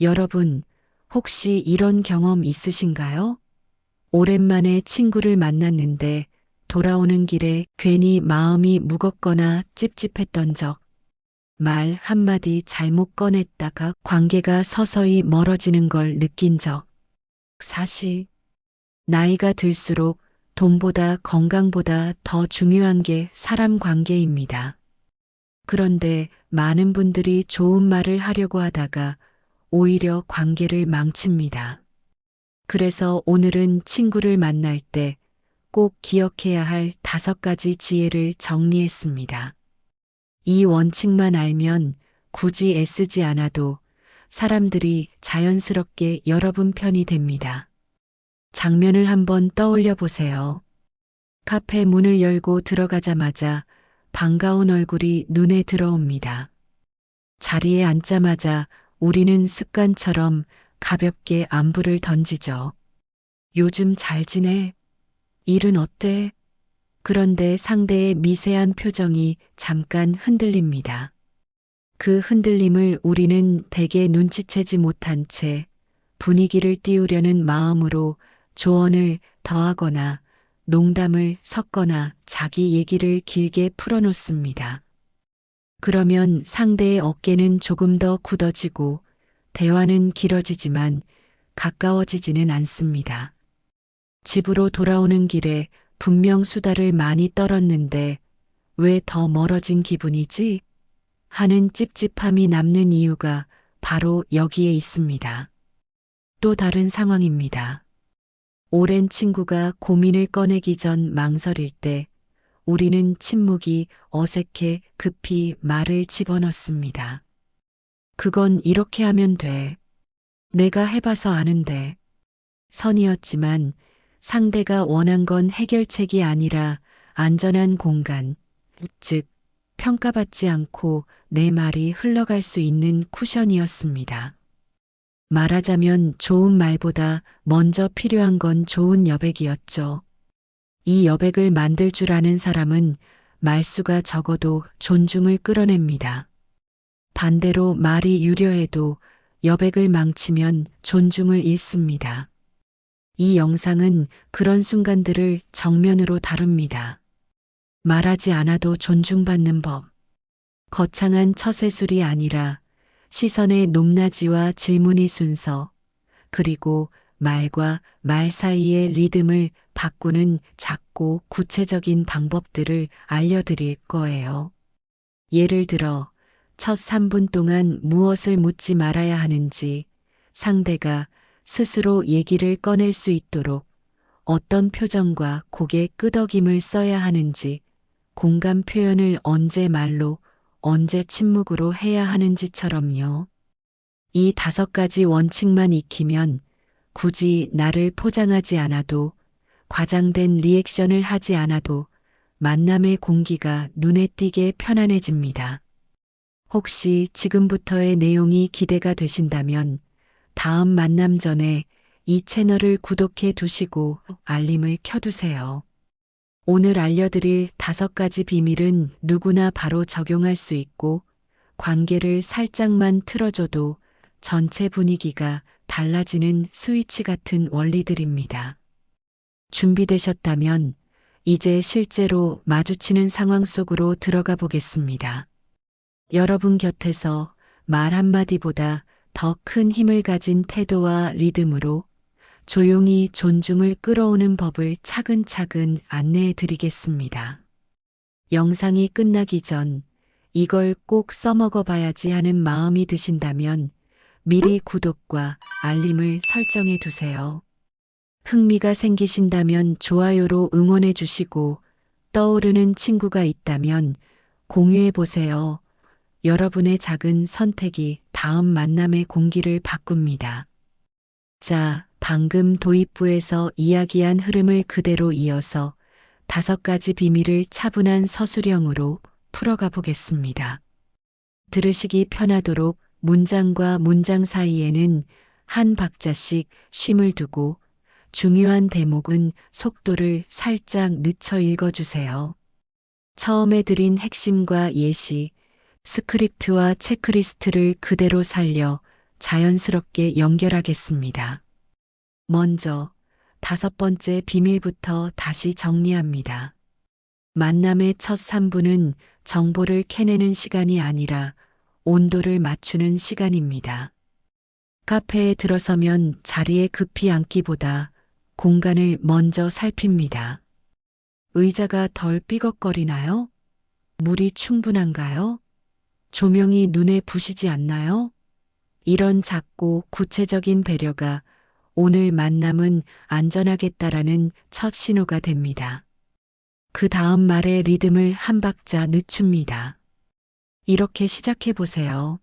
여러분, 혹시 이런 경험 있으신가요? 오랜만에 친구를 만났는데 돌아오는 길에 괜히 마음이 무겁거나 찝찝했던 적, 말 한마디 잘못 꺼냈다가 관계가 서서히 멀어지는 걸 느낀 적, 사실 나이가 들수록 돈보다 건강보다 더 중요한 게 사람 관계입니다. 그런데 많은 분들이 좋은 말을 하려고 하다가 오히려 관계를 망칩니다. 그래서 오늘은 친구를 만날 때 꼭 기억해야 할 5가지 지혜를 정리했습니다. 이 원칙만 알면 굳이 애쓰지 않아도 사람들이 자연스럽게 여러분 편이 됩니다. 장면을 한번 떠올려 보세요. 카페 문을 열고 들어가자마자 반가운 얼굴이 눈에 들어옵니다. 자리에 앉자마자 우리는 습관처럼 가볍게 안부를 던지죠. 요즘 잘 지내? 일은 어때? 그런데 상대의 미세한 표정이 잠깐 흔들립니다. 그 흔들림을 우리는 대개 눈치채지 못한 채 분위기를 띄우려는 마음으로 조언을 더하거나 농담을 섞거나 자기 얘기를 길게 풀어놓습니다. 그러면 상대의 어깨는 조금 더 굳어지고 대화는 길어지지만 가까워지지는 않습니다. 집으로 돌아오는 길에 분명 수다를 많이 떨었는데 왜 더 멀어진 기분이지? 하는 찝찝함이 남는 이유가 바로 여기에 있습니다. 또 다른 상황입니다. 오랜 친구가 고민을 꺼내기 전 망설일 때 우리는 침묵이 어색해 급히 말을 집어넣습니다. 그건 이렇게 하면 돼. 내가 해봐서 아는데. 선이었지만 상대가 원한 건 해결책이 아니라 안전한 공간, 즉, 평가받지 않고 내 말이 흘러갈 수 있는 쿠션이었습니다. 말하자면 좋은 말보다 먼저 필요한 건 좋은 여백이었죠. 이 여백을 만들 줄 아는 사람은 말수가 적어도 존중을 끌어냅니다. 반대로 말이 유려해도 여백을 망치면 존중을 잃습니다. 이 영상은 그런 순간들을 정면으로 다룹니다. 말하지 않아도 존중받는 법. 거창한 처세술이 아니라 시선의 높낮이와 질문의 순서, 그리고 말과 말 사이의 리듬을 바꾸는 작고 구체적인 방법들을 알려드릴 거예요. 예를 들어, 첫 3분 동안 무엇을 묻지 말아야 하는지, 상대가 스스로 얘기를 꺼낼 수 있도록 어떤 표정과 고개 끄덕임을 써야 하는지, 공감 표현을 언제 말로, 언제 침묵으로 해야 하는지처럼요. 이 5가지 원칙만 익히면 굳이 나를 포장하지 않아도, 과장된 리액션을 하지 않아도 만남의 공기가 눈에 띄게 편안해집니다. 혹시 지금부터의 내용이 기대가 되신다면 다음 만남 전에 이 채널을 구독해 두시고 알림을 켜두세요. 오늘 알려드릴 5가지 비밀은 누구나 바로 적용할 수 있고 관계를 살짝만 틀어줘도 전체 분위기가 달라지는 스위치 같은 원리들입니다. 준비되셨다면 이제 실제로 마주치는 상황 속으로 들어가 보겠습니다. 여러분 곁에서 말 한마디보다 더 큰 힘을 가진 태도와 리듬으로 조용히 존중을 끌어오는 법을 차근차근 안내해 드리겠습니다. 영상이 끝나기 전 이걸 꼭 써먹어 봐야지 하는 마음이 드신다면 미리 구독과 알림을 설정해 두세요. 흥미가 생기신다면 좋아요로 응원해 주시고 떠오르는 친구가 있다면 공유해 보세요. 여러분의 작은 선택이 다음 만남의 공기를 바꿉니다. 자, 방금 도입부에서 이야기한 흐름을 그대로 이어서 5가지 비밀을 차분한 서술형으로 풀어가 보겠습니다. 들으시기 편하도록 문장과 문장 사이에는 한 박자씩 쉼을 두고 중요한 대목은 속도를 살짝 늦춰 읽어주세요. 처음에 드린 핵심과 예시, 스크립트와 체크리스트를 그대로 살려 자연스럽게 연결하겠습니다. 먼저 5번째 비밀부터 다시 정리합니다. 만남의 첫 3분은 정보를 캐내는 시간이 아니라 온도를 맞추는 시간입니다. 카페에 들어서면 자리에 급히 앉기보다 공간을 먼저 살핍니다. 의자가 덜 삐걱거리나요? 물이 충분한가요? 조명이 눈에 부시지 않나요? 이런 작고 구체적인 배려가 오늘 만남은 안전하겠다라는 첫 신호가 됩니다. 그 다음 말의 리듬을 한 박자 늦춥니다. 이렇게 시작해 보세요.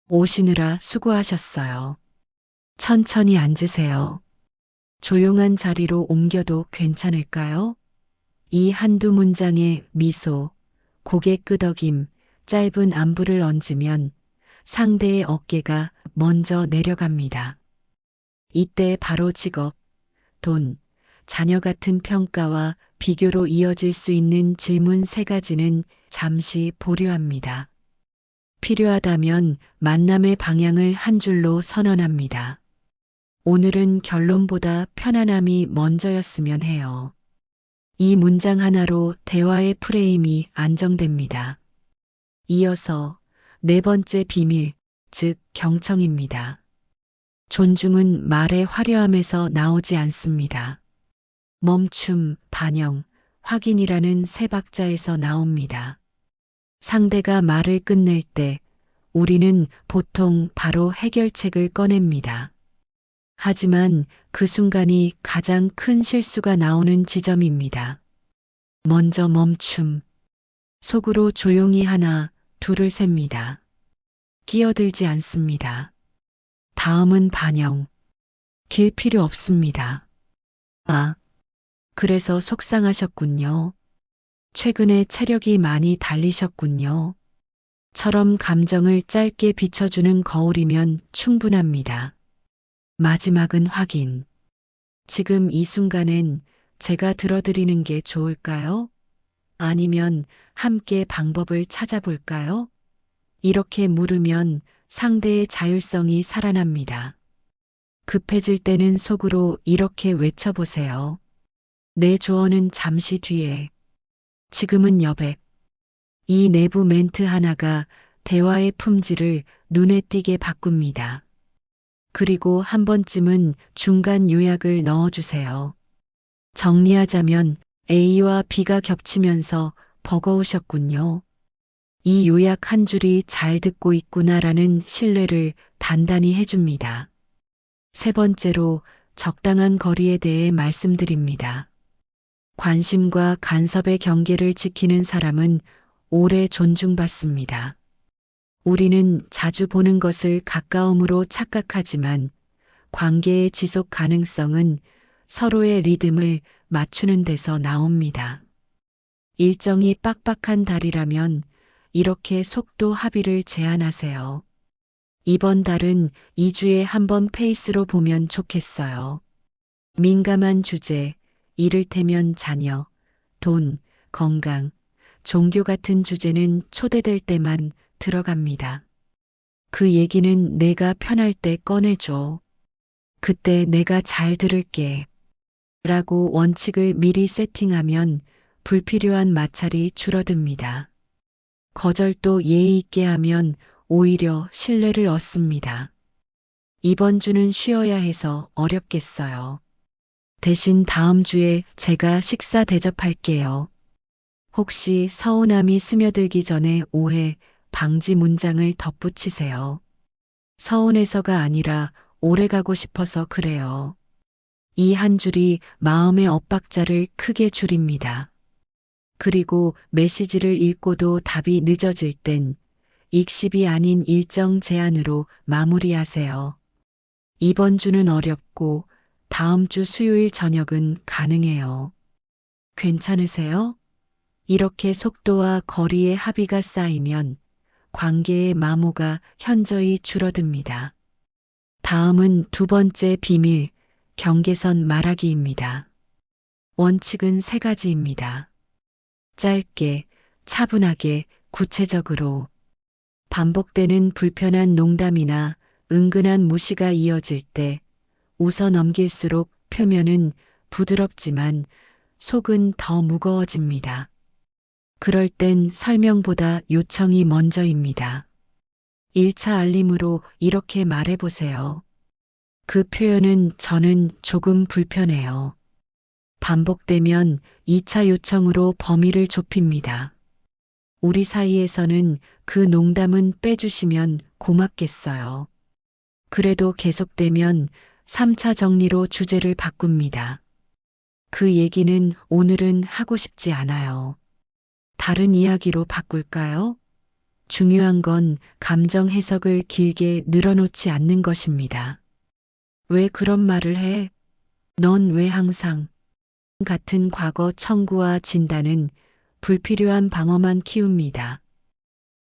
오시느라 수고하셨어요. 천천히 앉으세요. 조용한 자리로 옮겨도 괜찮을까요? 이 한두 문장의 미소, 고개 끄덕임, 짧은 안부를 얹으면 상대의 어깨가 먼저 내려갑니다. 이때 바로 직업, 돈, 자녀 같은 평가와 비교로 이어질 수 있는 질문 3가지는 잠시 보류합니다. 필요하다면 만남의 방향을 한 줄로 선언합니다. 오늘은 결론보다 편안함이 먼저였으면 해요. 이 문장 하나로 대화의 프레임이 안정됩니다. 이어서 4번째 비밀, 즉 경청입니다. 존중은 말의 화려함에서 나오지 않습니다. 멈춤, 반영, 확인이라는 3박자에서 나옵니다. 상대가 말을 끝낼 때 우리는 보통 바로 해결책을 꺼냅니다. 하지만 그 순간이 가장 큰 실수가 나오는 지점입니다. 먼저 멈춤. 속으로 조용히 하나, 둘을 셉니다. 끼어들지 않습니다. 다음은 반영. 길 필요 없습니다. 아, 그래서 속상하셨군요. 최근에 체력이 많이 달리셨군요. 처럼 감정을 짧게 비춰주는 거울이면 충분합니다. 마지막은 확인. 지금 이 순간엔 제가 들어드리는 게 좋을까요? 아니면 함께 방법을 찾아볼까요? 이렇게 물으면 상대의 자율성이 살아납니다. 급해질 때는 속으로 이렇게 외쳐보세요. 내 조언은 잠시 뒤에. 지금은 여백. 이 내부 멘트 하나가 대화의 품질을 눈에 띄게 바꿉니다. 그리고 한 번쯤은 중간 요약을 넣어주세요. 정리하자면 A와 B가 겹치면서 버거우셨군요. 이 요약 한 줄이 잘 듣고 있구나라는 신뢰를 단단히 해줍니다. 3번째로 적당한 거리에 대해 말씀드립니다. 관심과 간섭의 경계를 지키는 사람은 오래 존중받습니다. 우리는 자주 보는 것을 가까움으로 착각하지만 관계의 지속 가능성은 서로의 리듬을 맞추는 데서 나옵니다. 일정이 빡빡한 달이라면 이렇게 속도 합의를 제안하세요. 이번 달은 2주에 한 번 페이스로 보면 좋겠어요. 민감한 주제, 이를테면 자녀, 돈, 건강, 종교 같은 주제는 초대될 때만 들어갑니다. 그 얘기는 내가 편할 때 꺼내줘. 그때 내가 잘 들을게. 라고 원칙을 미리 세팅하면 불필요한 마찰이 줄어듭니다. 거절도 예의 있게 하면 오히려 신뢰를 얻습니다. 이번 주는 쉬어야 해서 어렵겠어요. 대신 다음 주에 제가 식사 대접할게요. 혹시 서운함이 스며들기 전에 오해, 방지 문장을 덧붙이세요. 서운해서가 아니라 오래 가고 싶어서 그래요. 이 한 줄이 마음의 엇박자를 크게 줄입니다. 그리고 메시지를 읽고도 답이 늦어질 땐 익십이 아닌 일정 제한으로 마무리하세요. 이번 주는 어렵고 다음 주 수요일 저녁은 가능해요. 괜찮으세요? 이렇게 속도와 거리의 합의가 쌓이면 관계의 마모가 현저히 줄어듭니다. 다음은 2번째 비밀, 경계선 말하기입니다. 원칙은 3가지입니다. 짧게, 차분하게, 구체적으로. 반복되는 불편한 농담이나 은근한 무시가 이어질 때 웃어 넘길수록 표면은 부드럽지만 속은 더 무거워집니다. 그럴 땐 설명보다 요청이 먼저입니다. 1차 알림으로 이렇게 말해보세요. 그 표현은 저는 조금 불편해요. 반복되면 2차 요청으로 범위를 좁힙니다. 우리 사이에서는 그 농담은 빼주시면 고맙겠어요. 그래도 계속되면 3차 정리로 주제를 바꿉니다. 그 얘기는 오늘은 하고 싶지 않아요. 다른 이야기로 바꿀까요? 중요한 건 감정 해석을 길게 늘어놓지 않는 것입니다. 왜 그런 말을 해? 넌 왜 항상? 같은 과거 청구와 진단은 불필요한 방어만 키웁니다.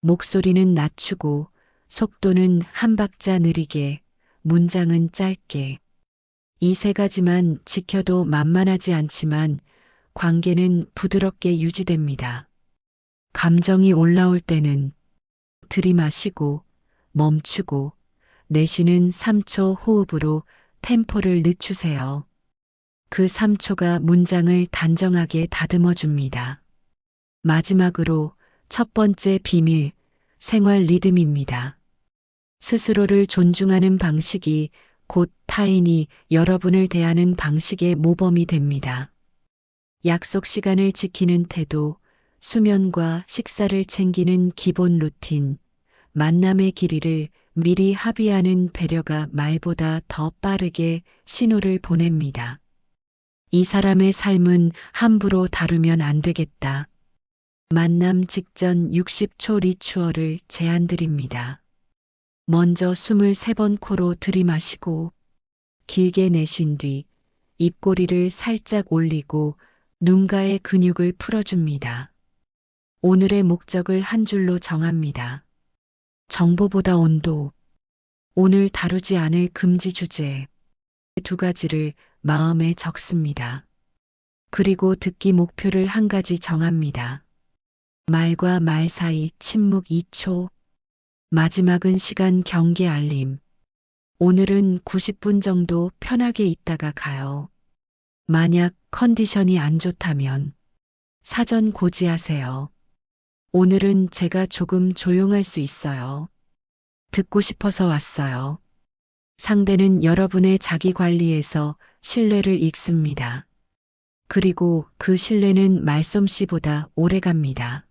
목소리는 낮추고 속도는 한 박자 느리게, 문장은 짧게. 이 세 가지만 지켜도 만만하지 않지만 관계는 부드럽게 유지됩니다. 감정이 올라올 때는 들이마시고 멈추고 내쉬는 3초 호흡으로 템포를 늦추세요. 그 3초가 문장을 단정하게 다듬어 줍니다. 마지막으로 첫 번째 비밀, 생활 리듬입니다. 스스로를 존중하는 방식이 곧 타인이 여러분을 대하는 방식의 모범이 됩니다. 약속 시간을 지키는 태도, 수면과 식사를 챙기는 기본 루틴, 만남의 길이를 미리 합의하는 배려가 말보다 더 빠르게 신호를 보냅니다. 이 사람의 삶은 함부로 다루면 안 되겠다. 만남 직전 60초 리추얼을 제안드립니다. 먼저 숨을 3번 코로 들이마시고 길게 내쉰 뒤 입꼬리를 살짝 올리고 눈가의 근육을 풀어줍니다. 오늘의 목적을 한 줄로 정합니다. 정보보다 온도. 오늘 다루지 않을 금지 주제. 2가지를 마음에 적습니다. 그리고 듣기 목표를 1가지 정합니다. 말과 말 사이 침묵 2초. 마지막은 시간 경계 알림. 오늘은 90분 정도 편하게 있다가 가요. 만약 컨디션이 안 좋다면 사전 고지하세요. 오늘은 제가 조금 조용할 수 있어요. 듣고 싶어서 왔어요. 상대는 여러분의 자기 관리에서 신뢰를 읽습니다. 그리고 그 신뢰는 말솜씨보다 오래 갑니다.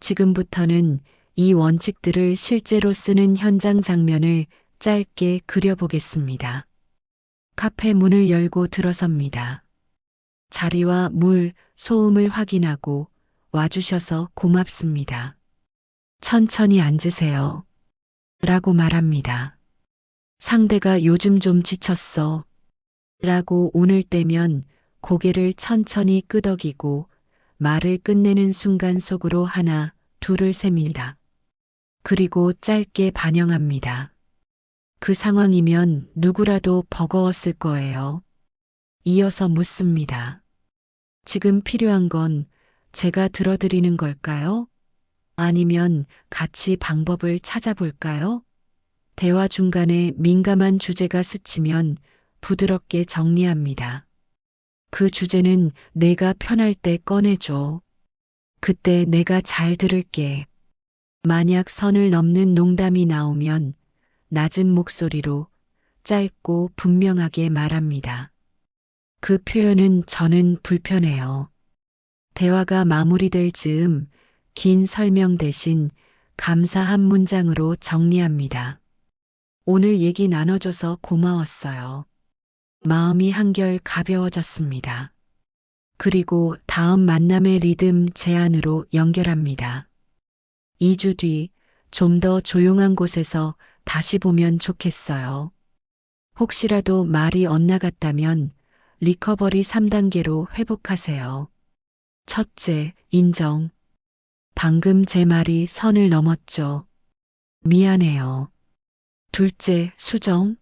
지금부터는 이 원칙들을 실제로 쓰는 현장 장면을 짧게 그려보겠습니다. 카페 문을 열고 들어섭니다. 자리와 물, 소음을 확인하고 와주셔서 고맙습니다. 천천히 앉으세요. 라고 말합니다. 상대가 요즘 좀 지쳤어. 라고 운을 떼면 고개를 천천히 끄덕이고 말을 끝내는 순간 속으로 하나, 둘을 셉니다. 그리고 짧게 반영합니다. 그 상황이면 누구라도 버거웠을 거예요. 이어서 묻습니다. 지금 필요한 건 제가 들어드리는 걸까요? 아니면 같이 방법을 찾아볼까요? 대화 중간에 민감한 주제가 스치면 부드럽게 정리합니다. 그 주제는 내가 편할 때 꺼내줘. 그때 내가 잘 들을게. 만약 선을 넘는 농담이 나오면 낮은 목소리로 짧고 분명하게 말합니다. 그 표현은 저는 불편해요. 대화가 마무리될 즈음 긴 설명 대신 감사 한 문장으로 정리합니다. 오늘 얘기 나눠줘서 고마웠어요. 마음이 한결 가벼워졌습니다. 그리고 다음 만남의 리듬 제안으로 연결합니다. 2주 뒤 좀 더 조용한 곳에서 다시 보면 좋겠어요. 혹시라도 말이 엇나갔다면 리커버리 3단계로 회복하세요. 첫째, 인정. 방금 제 말이 선을 넘었죠. 미안해요. 둘째, 수정.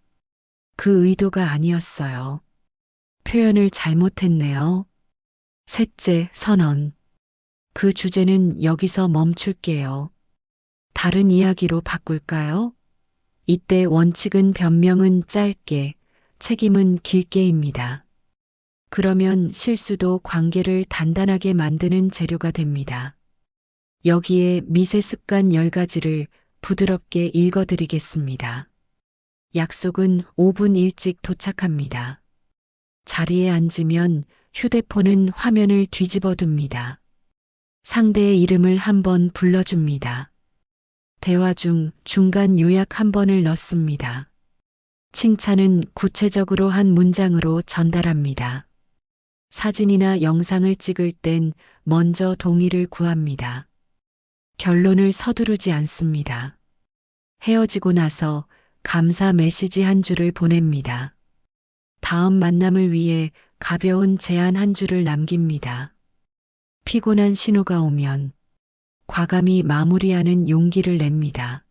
그 의도가 아니었어요. 표현을 잘못했네요. 셋째, 선언. 그 주제는 여기서 멈출게요. 다른 이야기로 바꿀까요? 이때 원칙은 변명은 짧게, 책임은 길게입니다. 그러면 실수도 관계를 단단하게 만드는 재료가 됩니다. 여기에 미세 습관 10가지를 부드럽게 읽어드리겠습니다. 약속은 5분 일찍 도착합니다. 자리에 앉으면 휴대폰은 화면을 뒤집어 둡니다. 상대의 이름을 한번 불러줍니다. 대화 중 중간 요약 한 번을 넣습니다. 칭찬은 구체적으로 한 문장으로 전달합니다. 사진이나 영상을 찍을 땐 먼저 동의를 구합니다. 결론을 서두르지 않습니다. 헤어지고 나서 감사 메시지 한 줄을 보냅니다. 다음 만남을 위해 가벼운 제안 한 줄을 남깁니다. 피곤한 신호가 오면 과감히 마무리하는 용기를 냅니다.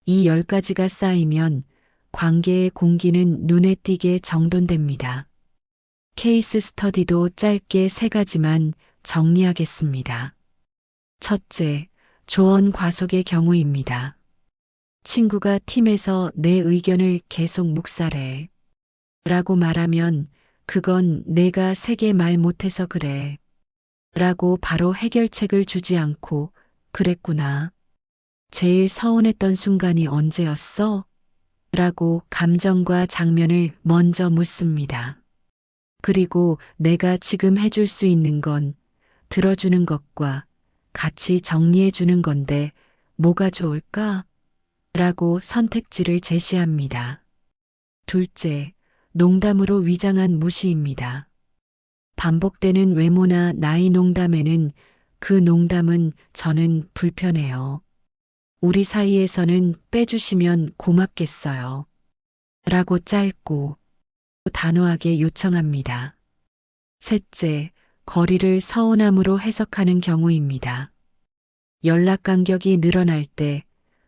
이 10가지가 쌓이면 관계의 공기는 눈에 띄게 정돈됩니다. 케이스 스터디도 짧게 3가지만 정리하겠습니다. 첫째, 조언 과속의 경우입니다. 친구가 팀에서 내 의견을 계속 묵살해 라고 말하면 그건 내가 세게 말 못해서 그래 라고 바로 해결책을 주지 않고 그랬구나. 제일 서운했던 순간이 언제였어? 라고 감정과 장면을 먼저 묻습니다. 그리고 내가 지금 해줄 수 있는 건 들어주는 것과 같이 정리해 주는 건데 뭐가 좋을까? 라고 선택지를 제시합니다. 둘째, 농담으로 위장한 무시입니다. 반복되는 외모나 나이 농담에는 그 농담은 저는 불편해요. 우리 사이에서는 빼주시면 고맙겠어요. 라고 짧고 단호하게 요청합니다. 셋째, 거리를 서운함으로 해석하는 경우입니다. 연락 간격이 늘어날 때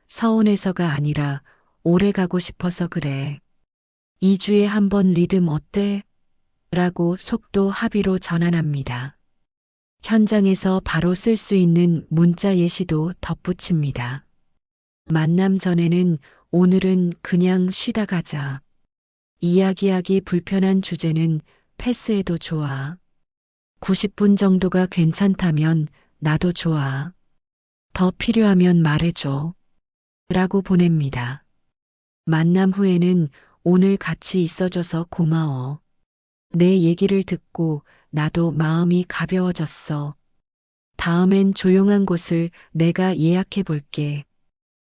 서운해서가 아니라 오래 가고 싶어서 그래. 2주에 한 번 리듬 어때? 라고 속도 합의로 전환합니다. 현장에서 바로 쓸 수 있는 문자 예시도 덧붙입니다. 만남 전에는 오늘은 그냥 쉬다 가자. 이야기하기 불편한 주제는 패스해도 좋아. 90분 정도가 괜찮다면 나도 좋아. 더 필요하면 말해줘. 라고 보냅니다. 만남 후에는 오늘 같이 있어줘서 고마워. 내 얘기를 듣고 나도 마음이 가벼워졌어. 다음엔 조용한 곳을 내가 예약해 볼게.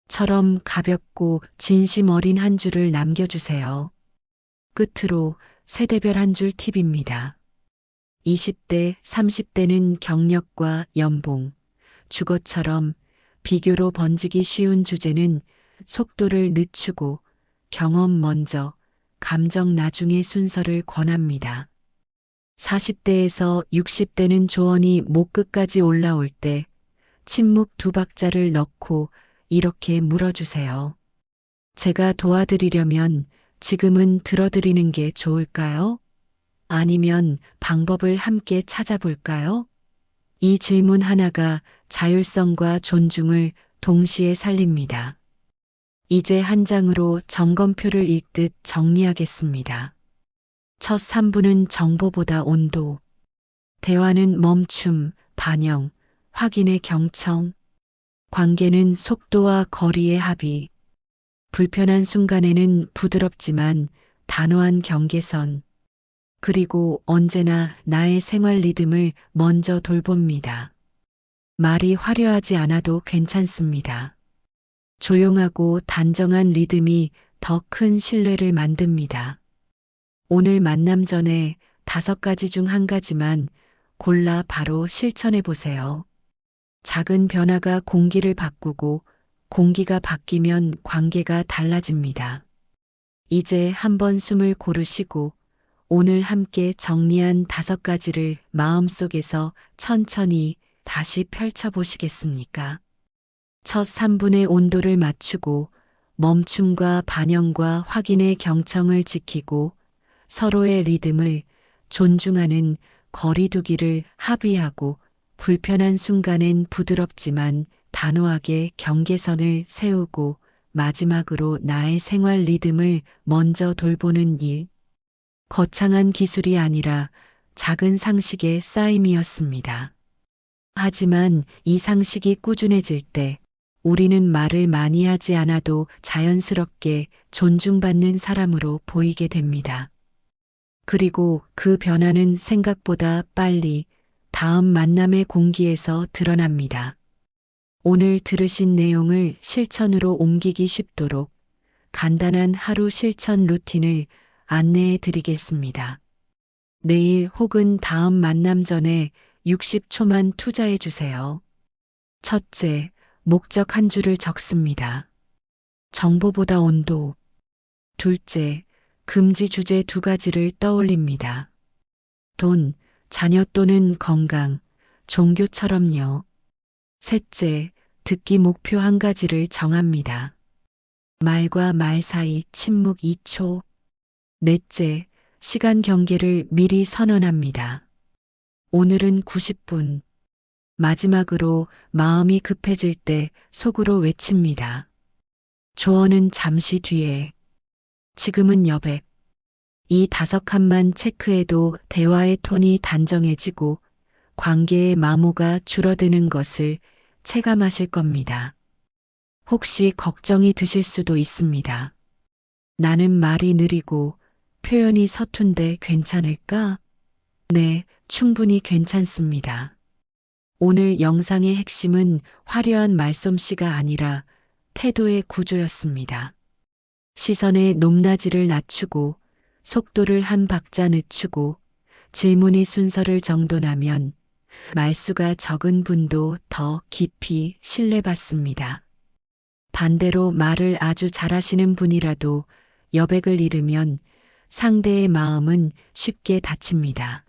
처럼 가볍고 진심 어린 한 줄을 남겨주세요. 끝으로 세대별 한 줄 팁입니다. 20대, 30대는 경력과 연봉, 주거처럼 비교로 번지기 쉬운 주제는 속도를 늦추고 경험 먼저, 감정 나중의 순서를 권합니다. 40대에서 60대는 조언이 목 끝까지 올라올 때 침묵 2박자를 넣고 이렇게 물어주세요. 제가 도와드리려면 지금은 들어드리는 게 좋을까요? 아니면 방법을 함께 찾아볼까요? 이 질문 하나가 자율성과 존중을 동시에 살립니다. 이제 한 장으로 점검표를 읽듯 정리하겠습니다. 첫 3분은 정보보다 온도, 대화는 멈춤, 반영, 확인의 경청, 관계는 속도와 거리의 합의, 불편한 순간에는 부드럽지만 단호한 경계선, 그리고 언제나 나의 생활 리듬을 먼저 돌봅니다. 말이 화려하지 않아도 괜찮습니다. 조용하고 단정한 리듬이 더 큰 신뢰를 만듭니다. 오늘 만남 전에 5가지 중 1가지만 골라 바로 실천해 보세요. 작은 변화가 공기를 바꾸고 공기가 바뀌면 관계가 달라집니다. 이제 한번 숨을 고르시고 오늘 함께 정리한 5가지를 마음속에서 천천히 다시 펼쳐보시겠습니까? 첫 3분의 온도를 맞추고 멈춤과 반영과 확인의 경청을 지키고 서로의 리듬을 존중하는 거리두기를 합의하고 불편한 순간엔 부드럽지만 단호하게 경계선을 세우고 마지막으로 나의 생활 리듬을 먼저 돌보는 일. 거창한 기술이 아니라 작은 상식의 쌓임이었습니다. 하지만 이 상식이 꾸준해질 때 우리는 말을 많이 하지 않아도 자연스럽게 존중받는 사람으로 보이게 됩니다. 그리고 그 변화는 생각보다 빨리 다음 만남의 공기에서 드러납니다. 오늘 들으신 내용을 실천으로 옮기기 쉽도록 간단한 하루 실천 루틴을 안내해 드리겠습니다. 내일 혹은 다음 만남 전에 60초만 투자해 주세요. 첫째, 목적 한 줄을 적습니다. 정보보다 온도. 둘째, 금지 주제 두 가지를 떠올립니다. 돈, 자녀 또는 건강, 종교처럼요. 셋째, 듣기 목표 한 가지를 정합니다. 말과 말 사이 침묵 2초. 넷째, 시간 경계를 미리 선언합니다. 오늘은 90분. 마지막으로 마음이 급해질 때 속으로 외칩니다. 조언은 잠시 뒤에. 지금은 여백. 이 5칸만 체크해도 대화의 톤이 단정해지고 관계의 마모가 줄어드는 것을 체감하실 겁니다. 혹시 걱정이 드실 수도 있습니다. 나는 말이 느리고 표현이 서툰데 괜찮을까? 네, 충분히 괜찮습니다. 오늘 영상의 핵심은 화려한 말솜씨가 아니라 태도의 구조였습니다. 시선의 높낮이를 낮추고 속도를 한 박자 늦추고 질문이 순서를 정돈하면 말수가 적은 분도 더 깊이 신뢰받습니다. 반대로 말을 아주 잘하시는 분이라도 여백을 잃으면 상대의 마음은 쉽게 다칩니다.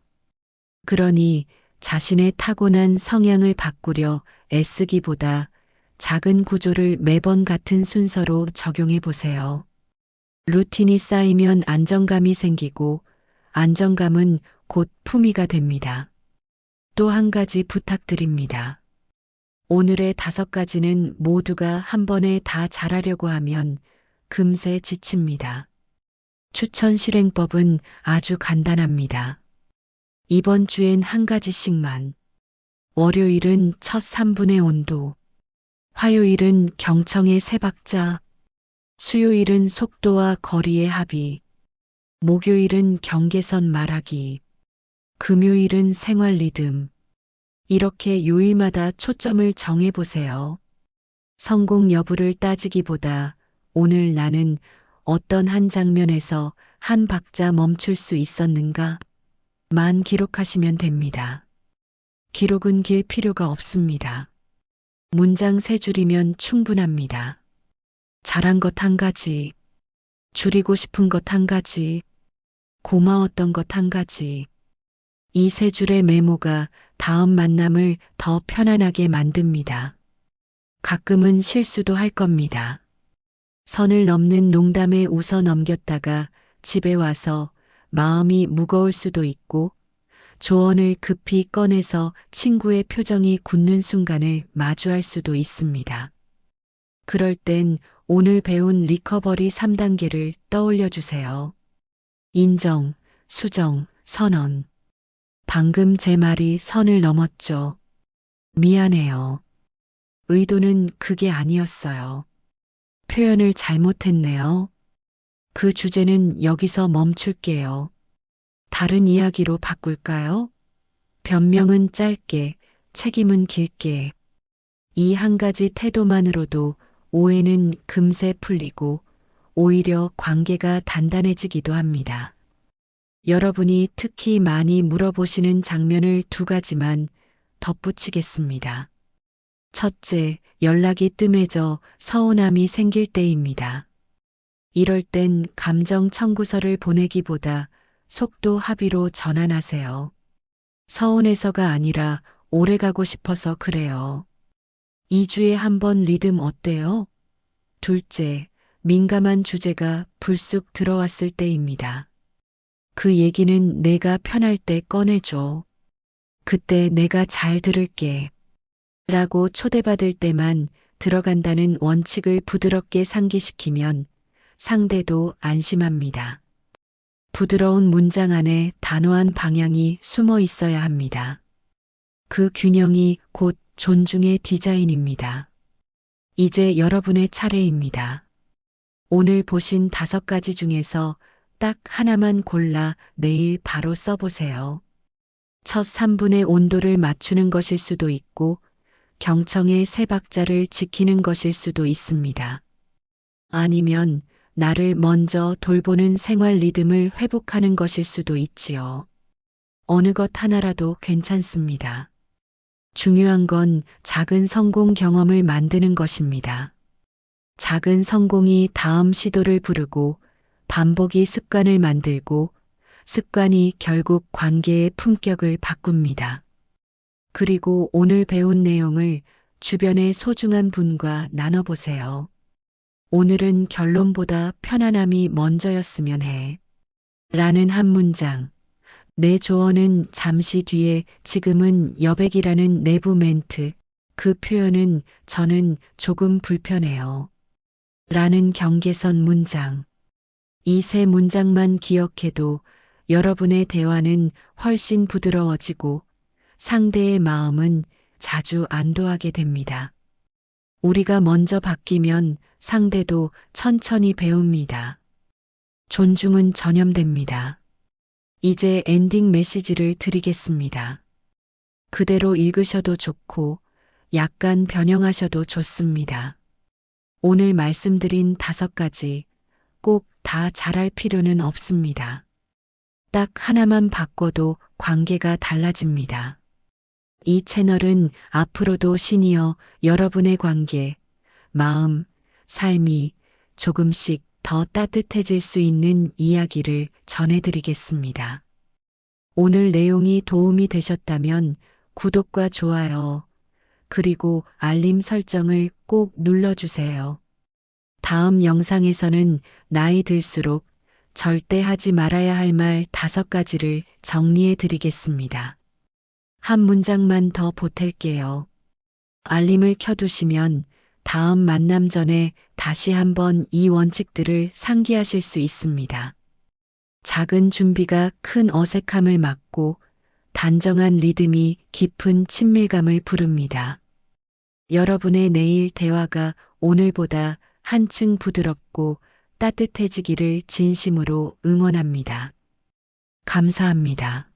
그러니 자신의 타고난 성향을 바꾸려 애쓰기보다 작은 구조를 매번 같은 순서로 적용해 보세요. 루틴이 쌓이면 안정감이 생기고 안정감은 곧 품위가 됩니다. 또 한 가지 부탁드립니다. 오늘의 5가지는 모두가 한 번에 다 잘하려고 하면 금세 지칩니다. 추천 실행법은 아주 간단합니다. 이번 주엔 한 가지씩만. 월요일은 첫 3분의 온도. 화요일은 경청의 3박자. 수요일은 속도와 거리의 합의. 목요일은 경계선 말하기. 금요일은 생활 리듬. 이렇게 요일마다 초점을 정해보세요. 성공 여부를 따지기보다 오늘 나는 어떤 한 장면에서 한 박자 멈출 수 있었는가? 만 기록하시면 됩니다. 기록은 길 필요가 없습니다. 문장 3줄이면 충분합니다. 잘한 것 한 가지, 줄이고 싶은 것 한 가지, 고마웠던 것 한 가지. 이 3줄의 메모가 다음 만남을 더 편안하게 만듭니다. 가끔은 실수도 할 겁니다. 선을 넘는 농담에 웃어 넘겼다가 집에 와서 마음이 무거울 수도 있고 조언을 급히 꺼내서 친구의 표정이 굳는 순간을 마주할 수도 있습니다. 그럴 땐 오늘 배운 리커버리 3단계를 떠올려 주세요. 인정, 수정, 선언. 방금 제 말이 선을 넘었죠. 미안해요. 의도는 그게 아니었어요. 표현을 잘못했네요. 그 주제는 여기서 멈출게요. 다른 이야기로 바꿀까요? 변명은 짧게, 책임은 길게. 이 한 가지 태도만으로도 오해는 금세 풀리고 오히려 관계가 단단해지기도 합니다. 여러분이 특히 많이 물어보시는 장면을 2가지만 덧붙이겠습니다. 첫째, 연락이 뜸해져 서운함이 생길 때입니다. 이럴 땐 감정 청구서를 보내기보다 속도 합의로 전환하세요. 서운해서가 아니라 오래 가고 싶어서 그래요. 2주에 한 번 리듬 어때요? 둘째, 민감한 주제가 불쑥 들어왔을 때입니다. 그 얘기는 내가 편할 때 꺼내줘. 그때 내가 잘 들을게. 라고 초대받을 때만 들어간다는 원칙을 부드럽게 상기시키면 상대도 안심합니다. 부드러운 문장 안에 단호한 방향이 숨어 있어야 합니다. 그 균형이 곧 존중의 디자인입니다. 이제 여러분의 차례입니다. 오늘 보신 5가지 중에서 딱 하나만 골라 내일 바로 써보세요. 첫 3분의 온도를 맞추는 것일 수도 있고 경청의 3박자를 지키는 것일 수도 있습니다. 아니면 나를 먼저 돌보는 생활 리듬을 회복하는 것일 수도 있지요. 어느 것 하나라도 괜찮습니다. 중요한 건 작은 성공 경험을 만드는 것입니다. 작은 성공이 다음 시도를 부르고 반복이 습관을 만들고 습관이 결국 관계의 품격을 바꿉니다. 그리고 오늘 배운 내용을 주변의 소중한 분과 나눠보세요. 오늘은 결론보다 편안함이 먼저였으면 해. 라는 한 문장. 내 조언은 잠시 뒤에 지금은 여백이라는 내부 멘트. 그 표현은 저는 조금 불편해요. 라는 경계선 문장. 이 3문장만 기억해도 여러분의 대화는 훨씬 부드러워지고 상대의 마음은 자주 안도하게 됩니다. 우리가 먼저 바뀌면 상대도 천천히 배웁니다. 존중은 전염됩니다. 이제 엔딩 메시지를 드리겠습니다. 그대로 읽으셔도 좋고 약간 변형하셔도 좋습니다. 오늘 말씀드린 5가지 꼭 다 잘할 필요는 없습니다. 딱 하나만 바꿔도 관계가 달라집니다. 이 채널은 앞으로도 시니어 여러분의 관계, 마음, 삶이 조금씩 더 따뜻해질 수 있는 이야기를 전해드리겠습니다. 오늘 내용이 도움이 되셨다면 구독과 좋아요, 그리고 알림 설정을 꼭 눌러주세요. 다음 영상에서는 나이 들수록 절대 하지 말아야 할 말 5가지를 정리해 드리겠습니다. 한 문장만 더 보탤게요. 알림을 켜두시면 다음 만남 전에 다시 한번 이 원칙들을 상기하실 수 있습니다. 작은 준비가 큰 어색함을 막고 단정한 리듬이 깊은 친밀감을 부릅니다. 여러분의 내일 대화가 오늘보다 한층 부드럽고 따뜻해지기를 진심으로 응원합니다. 감사합니다.